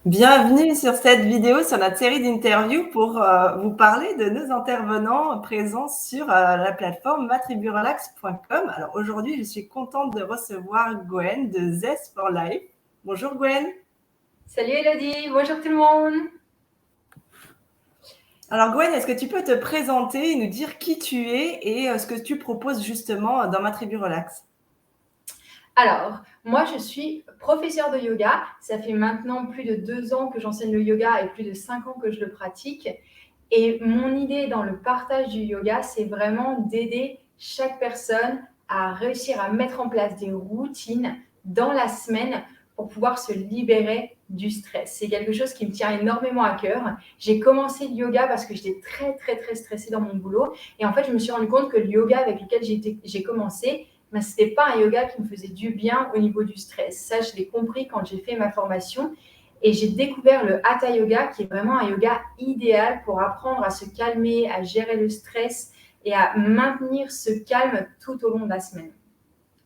Bienvenue sur cette vidéo sur notre série d'interviews pour vous parler de nos intervenants présents sur la plateforme matriburelax.com. Alors aujourd'hui, je suis contente de recevoir Gwen de Zest for Life. Bonjour Gwen. Salut Elodie, bonjour tout le monde. Alors Gwen, est-ce que tu peux te présenter et nous dire qui tu es et ce que tu proposes justement dans Matriburelax? Alors, moi je suis professeure de yoga. Ça fait maintenant plus de 2 ans que j'enseigne le yoga et plus de 5 ans que je le pratique. Et mon idée dans le partage du yoga, c'est vraiment d'aider chaque personne à réussir à mettre en place des routines dans la semaine pour pouvoir se libérer du stress. C'est quelque chose qui me tient énormément à cœur. J'ai commencé le yoga parce que j'étais très stressée dans mon boulot. Et en fait, je me suis rendu compte que le yoga avec lequel j'ai commencé, mais ce n'était pas un yoga qui me faisait du bien au niveau du stress. Ça, je l'ai compris quand j'ai fait ma formation. Et j'ai découvert le Hatha Yoga, qui est vraiment un yoga idéal pour apprendre à se calmer, à gérer le stress et à maintenir ce calme tout au long de la semaine.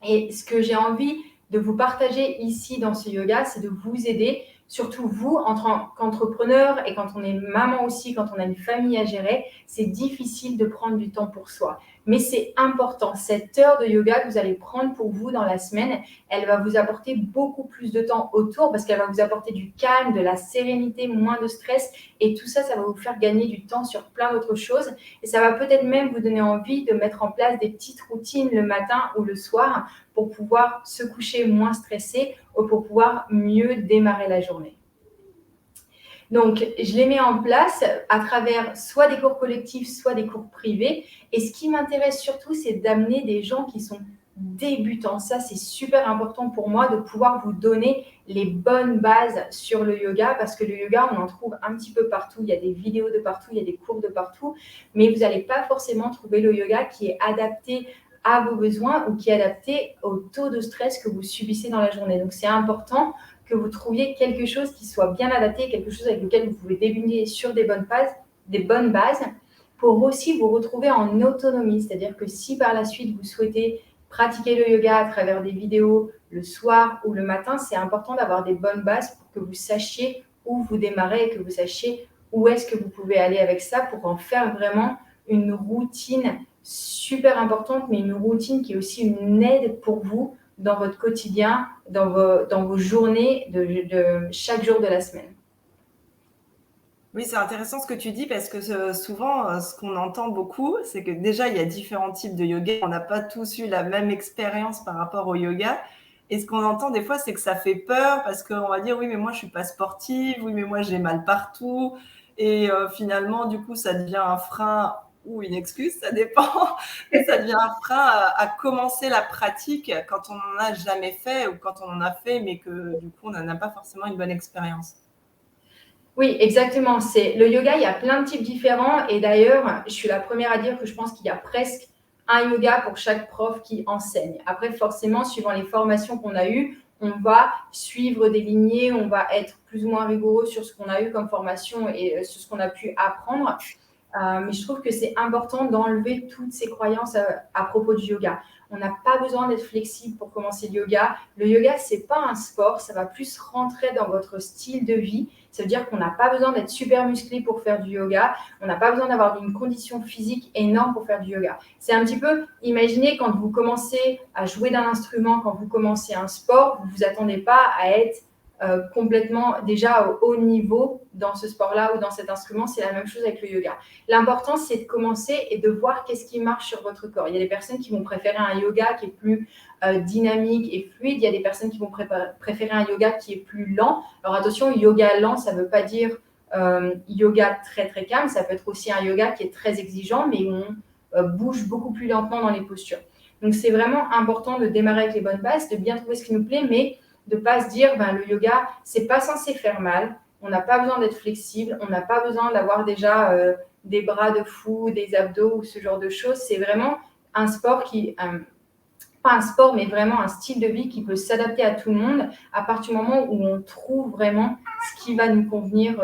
Et ce que j'ai envie de vous partager ici dans ce yoga, c'est de vous aider, surtout vous, en tant qu'entrepreneur et quand on est maman aussi, quand on a une famille à gérer, c'est difficile de prendre du temps pour soi. Mais c'est important, cette heure de yoga que vous allez prendre pour vous dans la semaine, elle va vous apporter beaucoup plus de temps autour parce qu'elle va vous apporter du calme, de la sérénité, moins de stress et tout ça, ça va vous faire gagner du temps sur plein d'autres choses et ça va peut-être même vous donner envie de mettre en place des petites routines le matin ou le soir pour pouvoir se coucher moins stressé ou pour pouvoir mieux démarrer la journée. Donc, je les mets en place à travers soit des cours collectifs, soit des cours privés. Et ce qui m'intéresse surtout, c'est d'amener des gens qui sont débutants. Ça, c'est super important pour moi de pouvoir vous donner les bonnes bases sur le yoga parce que le yoga, on en trouve un petit peu partout. Il y a des vidéos de partout, il y a des cours de partout, mais vous n'allez pas forcément trouver le yoga qui est adapté à vos besoins ou qui est adapté au taux de stress que vous subissez dans la journée. Donc, c'est important que vous trouviez quelque chose qui soit bien adapté, quelque chose avec lequel vous pouvez débuter sur des bonnes bases pour aussi vous retrouver en autonomie. C'est-à-dire que si par la suite vous souhaitez pratiquer le yoga à travers des vidéos le soir ou le matin, c'est important d'avoir des bonnes bases pour que vous sachiez où vous démarrez et que vous sachiez où est-ce que vous pouvez aller avec ça pour en faire vraiment une routine super importante, mais une routine qui est aussi une aide pour vous dans votre quotidien, dans vos journées de chaque jour de la semaine. Oui, c'est intéressant ce que tu dis parce que souvent, ce qu'on entend beaucoup, c'est que déjà, il y a différents types de yoga. On n'a pas tous eu la même expérience par rapport au yoga. Et ce qu'on entend des fois, c'est que ça fait peur parce qu'on va dire, oui, mais moi, je suis pas sportive, oui, mais moi, j'ai mal partout. Et finalement, du coup, ça devient un frein ou une excuse, ça dépend. Mais ça devient un frein à commencer la pratique quand on n'en a jamais fait ou quand on en a fait, mais que du coup, on n'en a pas forcément une bonne expérience. Oui, exactement. C'est le yoga, il y a plein de types différents. Et d'ailleurs, je suis la première à dire que je pense qu'il y a presque un yoga pour chaque prof qui enseigne. Après, forcément, suivant les formations qu'on a eues, on va suivre des lignées, on va être plus ou moins rigoureux sur ce qu'on a eu comme formation et sur ce qu'on a pu apprendre. Mais je trouve que c'est important d'enlever toutes ces croyances à propos du yoga. On n'a pas besoin d'être flexible pour commencer le yoga. Le yoga, c'est pas un sport, ça va plus rentrer dans votre style de vie. Ça veut dire qu'on n'a pas besoin d'être super musclé pour faire du yoga. On n'a pas besoin d'avoir une condition physique énorme pour faire du yoga. C'est un petit peu, imaginez quand vous commencez à jouer d'un instrument, quand vous commencez un sport, vous ne vous attendez pas à être complètement déjà au haut niveau dans ce sport-là ou dans cet instrument. C'est la même chose avec le yoga. L'important, c'est de commencer et de voir qu'est-ce qui marche sur votre corps. Il y a des personnes qui vont préférer un yoga qui est plus dynamique et fluide. Il y a des personnes qui vont préférer un yoga qui est plus lent. Alors attention, yoga lent, ça ne veut pas dire yoga très calme. Ça peut être aussi un yoga qui est très exigeant, mais où on bouge beaucoup plus lentement dans les postures. Donc c'est vraiment important de démarrer avec les bonnes bases, de bien trouver ce qui nous plaît, mais de ne pas se dire le yoga, c'est pas censé faire mal. On n'a pas besoin d'être flexible, on n'a pas besoin d'avoir déjà des bras de fou, des abdos ou ce genre de choses. C'est vraiment un sport qui, pas un sport, mais vraiment un style de vie qui peut s'adapter à tout le monde à partir du moment où on trouve vraiment ce qui va nous convenir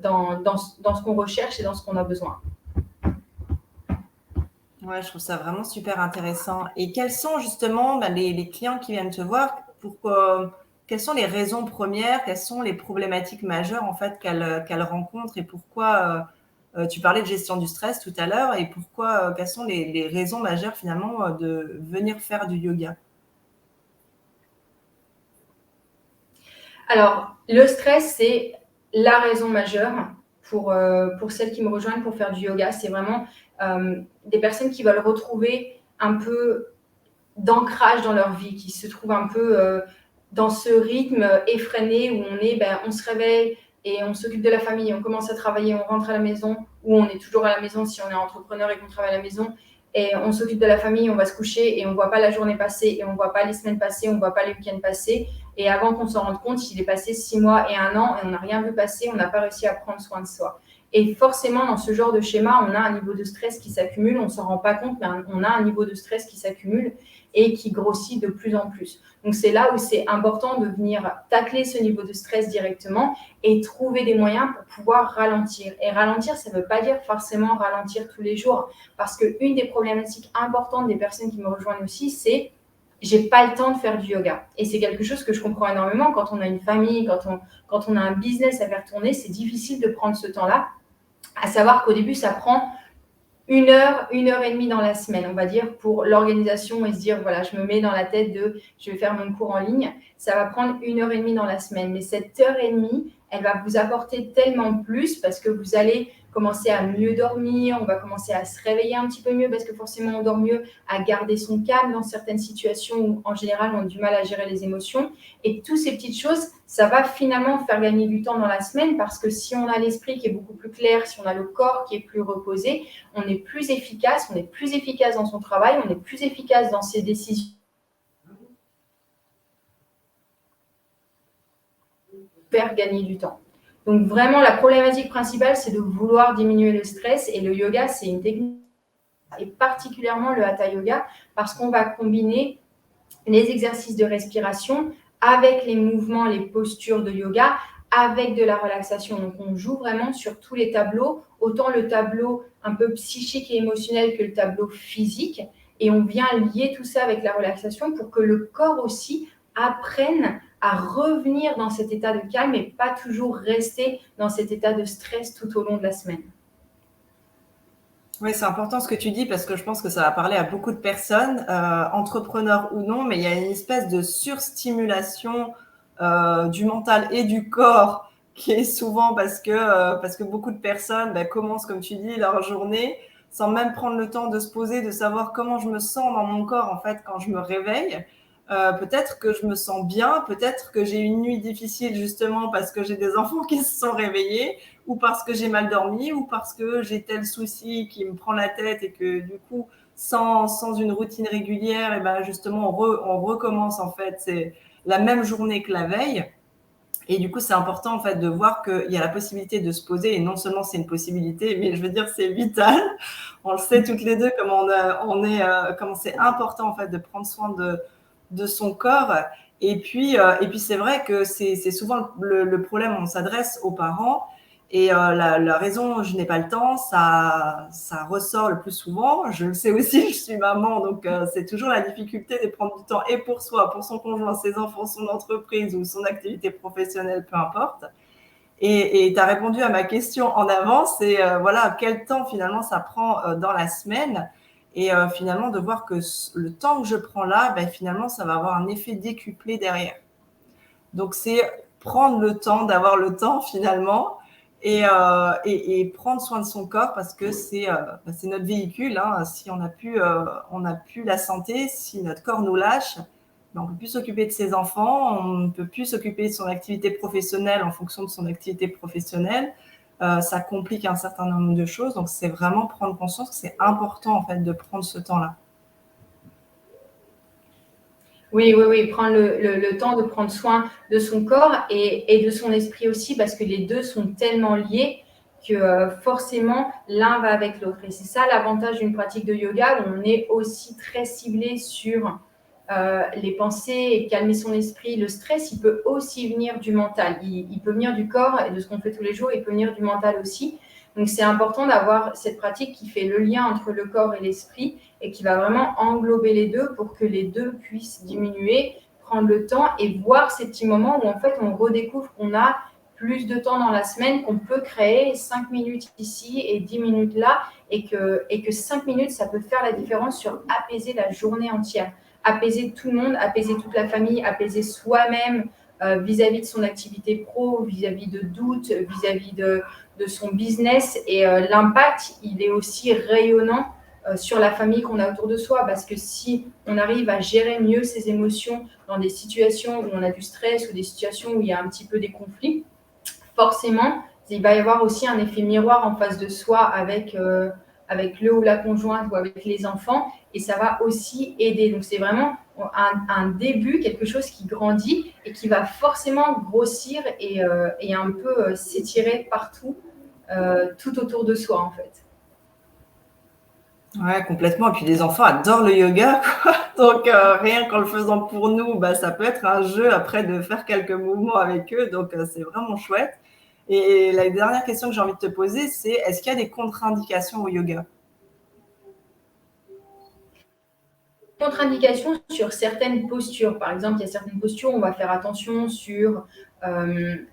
dans ce qu'on recherche et dans ce qu'on a besoin. Ouais, je trouve ça vraiment super intéressant. Et quels sont justement les clients qui viennent te voir pour quelles sont les raisons premières, quelles sont les problématiques majeures en fait qu'elle rencontre et pourquoi tu parlais de gestion du stress tout à l'heure et pourquoi quelles sont les raisons majeures finalement de venir faire du yoga? Alors, le stress, c'est la raison majeure pour celles qui me rejoignent pour faire du yoga. C'est vraiment des personnes qui veulent retrouver un peu d'ancrage dans leur vie, qui se trouvent un peu dans ce rythme effréné où on se réveille et on s'occupe de la famille, on commence à travailler, on rentre à la maison, ou on est toujours à la maison si on est entrepreneur et qu'on travaille à la maison, et on s'occupe de la famille, on va se coucher et on ne voit pas la journée passer, et on ne voit pas les semaines passer, on ne voit pas les week-ends passer, et avant qu'on s'en rende compte, il est passé 6 mois et 1 an et on n'a rien vu passer, on n'a pas réussi à prendre soin de soi. Et forcément, dans ce genre de schéma, on a un niveau de stress qui s'accumule, on ne s'en rend pas compte, mais on a un niveau de stress qui s'accumule et qui grossit de plus en plus. Donc, c'est là où c'est important de venir tacler ce niveau de stress directement et trouver des moyens pour pouvoir ralentir. Et ralentir, ça ne veut pas dire forcément ralentir tous les jours, parce qu'une des problématiques importantes des personnes qui me rejoignent aussi, c'est j'ai pas le temps de faire du yoga. Et c'est quelque chose que je comprends énormément quand on a une famille, quand on a un business à faire tourner, c'est difficile de prendre ce temps-là. À savoir qu'au début, ça prend 1 heure et demie dans la semaine, on va dire, pour l'organisation et se dire, voilà, je me mets dans la tête de, je vais faire mon cours en ligne. Ça va prendre 1 heure et demie dans la semaine. Mais cette heure et demie, elle va vous apporter tellement plus parce que vous allez commencer à mieux dormir, on va commencer à se réveiller un petit peu mieux parce que forcément on dort mieux, à garder son calme dans certaines situations où en général on a du mal à gérer les émotions. Et toutes ces petites choses, ça va finalement faire gagner du temps dans la semaine parce que si on a l'esprit qui est beaucoup plus clair, si on a le corps qui est plus reposé, on est plus efficace dans son travail, on est plus efficace dans ses décisions. Faire gagner du temps. Donc vraiment, la problématique principale, c'est de vouloir diminuer le stress et le yoga, c'est une technique et particulièrement le hatha yoga parce qu'on va combiner les exercices de respiration avec les mouvements, les postures de yoga, avec de la relaxation. Donc, on joue vraiment sur tous les tableaux, autant le tableau un peu psychique et émotionnel que le tableau physique. Et on vient lier tout ça avec la relaxation pour que le corps aussi apprenne à revenir dans cet état de calme et pas toujours rester dans cet état de stress tout au long de la semaine. Oui, c'est important ce que tu dis parce que je pense que ça va parler à beaucoup de personnes, entrepreneurs ou non, mais il y a une espèce de surstimulation du mental et du corps qui est souvent parce que beaucoup de personnes commencent, comme tu dis, leur journée sans même prendre le temps de se poser, de savoir comment je me sens dans mon corps en fait quand je me réveille. Peut-être que je me sens bien, peut-être que j'ai une nuit difficile justement parce que j'ai des enfants qui se sont réveillés ou parce que j'ai mal dormi ou parce que j'ai tel souci qui me prend la tête et que du coup, sans une routine régulière, et ben justement, on recommence en fait, c'est la même journée que la veille. Et du coup, c'est important en fait de voir qu'il y a la possibilité de se poser et non seulement c'est une possibilité, mais je veux dire c'est vital. On le sait toutes les deux comment c'est important en fait de prendre soin de son corps. Et puis c'est vrai que c'est souvent le problème. On s'adresse aux parents et la raison je n'ai pas le temps, ça ressort le plus souvent. Je le sais aussi, je suis maman, donc c'est toujours la difficulté de prendre du temps et pour soi, pour son conjoint, ses enfants, son entreprise ou son activité professionnelle, peu importe. Et tu as répondu à ma question en avance, c'est voilà, quel temps finalement ça prend dans la semaine. Et finalement, de voir que le temps que je prends là, finalement, ça va avoir un effet décuplé derrière. Donc, c'est prendre le temps, d'avoir le temps finalement, et prendre soin de son corps parce que c'est notre véhicule. Hein. Si on n'a plus la santé, si notre corps nous lâche, on ne peut plus s'occuper de ses enfants, on ne peut plus s'occuper de son activité professionnelle en fonction de son activité professionnelle. Ça complique un certain nombre de choses. Donc, c'est vraiment prendre conscience que c'est important en fait de prendre ce temps-là. Oui, prendre le temps de prendre soin de son corps et de son esprit aussi, parce que les deux sont tellement liés que forcément, l'un va avec l'autre. Et c'est ça l'avantage d'une pratique de yoga, où on est aussi très ciblé sur les pensées et calmer son esprit. Le stress, il peut aussi venir du mental. Il peut venir du corps et de ce qu'on fait tous les jours, il peut venir du mental aussi. Donc, c'est important d'avoir cette pratique qui fait le lien entre le corps et l'esprit et qui va vraiment englober les deux pour que les deux puissent diminuer, prendre le temps et voir ces petits moments où en fait on redécouvre qu'on a plus de temps dans la semaine, qu'on peut créer 5 minutes ici et 10 minutes là, et que 5 minutes, ça peut faire la différence sur apaiser la journée entière, apaiser tout le monde, apaiser toute la famille, apaiser soi-même vis-à-vis de son activité pro, vis-à-vis de doutes, vis-à-vis de son business. Et l'impact, il est aussi rayonnant sur la famille qu'on a autour de soi, parce que si on arrive à gérer mieux ses émotions dans des situations où on a du stress ou des situations où il y a un petit peu des conflits, forcément, il va y avoir aussi un effet miroir en face de soi avec le ou la conjointe ou avec les enfants, et ça va aussi aider. Donc, c'est vraiment un début, quelque chose qui grandit et qui va forcément grossir et un peu s'étirer partout, tout autour de soi, en fait. Ouais, complètement. Et puis les enfants adorent le yoga, quoi. Donc rien qu'en le faisant pour nous, bah, ça peut être un jeu après de faire quelques mouvements avec eux. Donc c'est vraiment chouette. Et la dernière question que j'ai envie de te poser, c'est est-ce qu'il y a des contre-indications au yoga? Contre-indications sur certaines postures. Par exemple, il y a certaines postures où on va faire attention sur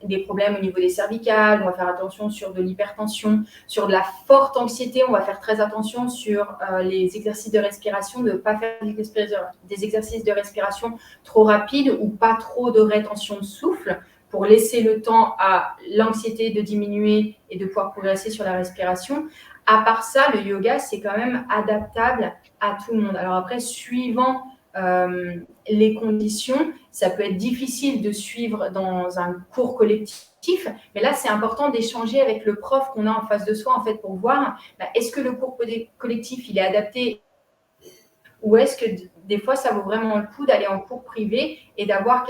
des problèmes au niveau des cervicales, on va faire attention sur de l'hypertension, sur de la forte anxiété, on va faire très attention sur les exercices de respiration, de ne pas faire des exercices de respiration trop rapides ou pas trop de rétention de souffle, pour laisser le temps à l'anxiété de diminuer et de pouvoir progresser sur la respiration. À part ça, le yoga, c'est quand même adaptable à tout le monde. Alors après, suivant les conditions, ça peut être difficile de suivre dans un cours collectif, mais là, c'est important d'échanger avec le prof qu'on a en face de soi, en fait, pour voir est-ce que le cours collectif, il est adapté, ou est-ce que des fois, ça vaut vraiment le coup d'aller en cours privé et d'avoir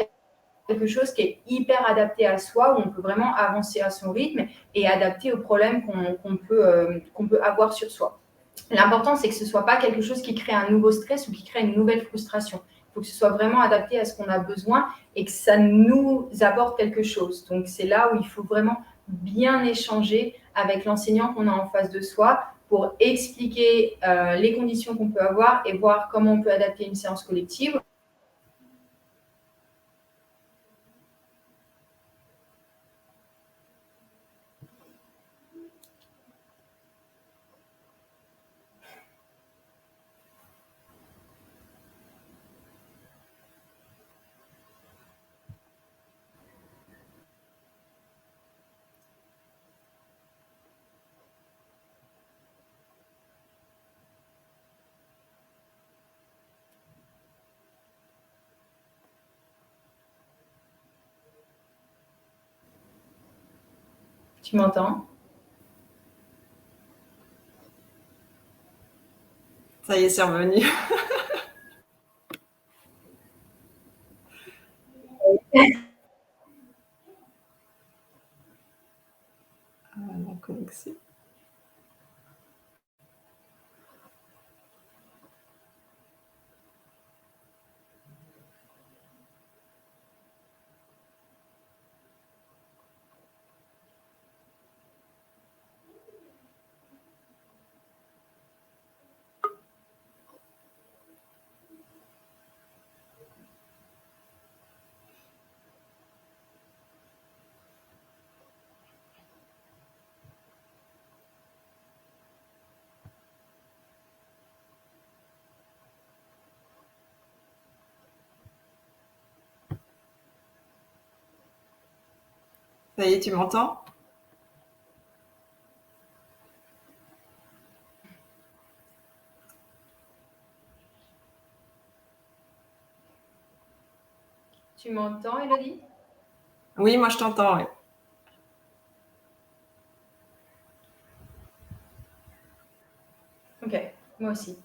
quelque chose qui est hyper adapté à soi, où on peut vraiment avancer à son rythme et adapté aux problèmes qu'on peut avoir sur soi. L'important, c'est que ce ne soit pas quelque chose qui crée un nouveau stress ou qui crée une nouvelle frustration. Il faut que ce soit vraiment adapté à ce qu'on a besoin et que ça nous apporte quelque chose. Donc, c'est là où il faut vraiment bien échanger avec l'enseignant qu'on a en face de soi pour expliquer les conditions qu'on peut avoir et voir comment on peut adapter une séance collective. Tu m'entends? Ça y est, c'est revenu. La connexion. Ça y est, tu m'entends? Tu m'entends, Elodie? Oui, moi je t'entends. Ouais. Ok, moi aussi.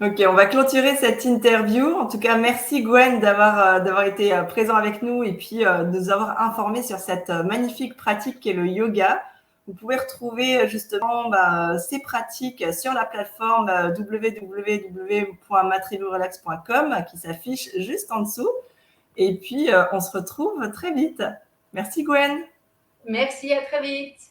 Ok, on va clôturer cette interview. En tout cas, merci Gwen d'avoir été présent avec nous et puis de nous avoir informés sur cette magnifique pratique qu'est le yoga. Vous pouvez retrouver justement ces pratiques sur la plateforme www.matrilurelax.com qui s'affiche juste en dessous. Et puis, on se retrouve très vite. Merci Gwen. Merci, à très vite.